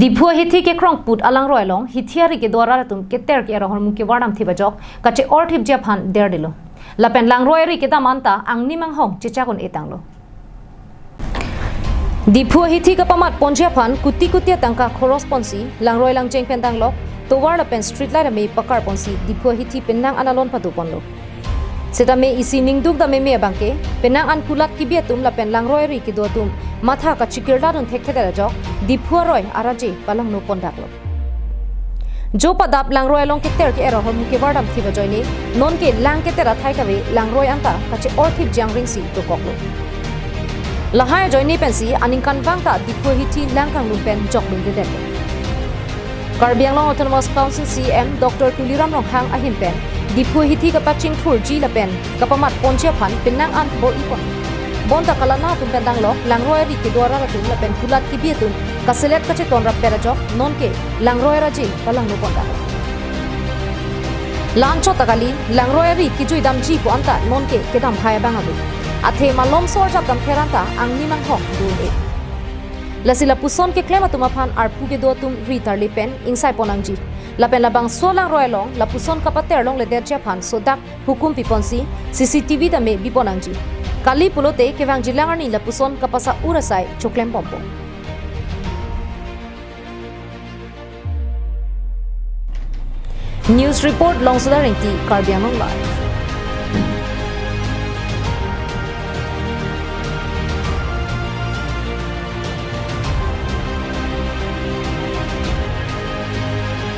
Diphu ahithi kekrong put alangroi long hithiari ke dwara tum keter ke rohor muke warnam thiba jok kache-or thipji aphan derde lo lapen langroi ri ke tamanta angni manghong chichakon etanglo Diphu ahithi ka pamat ponje aphan kuti tangka correspondency langroi lang jeng pendang lok towar lapen street light me pakar ponsi Diphu ahithi penang analon padu ponlo Seta me isi ningduk da me bangke penang an kulat kibiatum lapen langroi ri ke dotum matha ka chikirla dun thek thek jok Diphu roi araje palang no pondaklo jo padap langroi long ke ter ke ero hor muke wardam thiba joini non ke lang ke tera thai ka ve langroi anta kache-or thipjang ring si to koklo lahai joini pensi aning kan wangta Diphu ahithi langkang lumpen jok bin de Karbi Anglong Autonomous Council CM Dr. Tuliram Ronghang ahin pen Diphu ahithi ka paching thurji lapen kapamat ponche phan pinang an bo ipon bonda kalana tum pendang lok langroi ri ke dwara ra tum lapen kulat ki bietun kaselet kache ton rap pera jok non ke langroi ra ji palang no ponda lancho takali langroi ri ki jui dam ji ko anta non ke kedam phaya bang adu athe malom sor jap dam kheranta angni mang hok du e lasila puson ke klema tuma phan ar pu ke do tum ri tarli pen insai ponangji lapen labang solang roi long la puson kapater long le derja phan sodak hukum piponsi CCTV da me biponangji kali pulote kewang jilangarni la puson kapasa urasai choklem pompo News report long sodaring ti Karbi Anglong live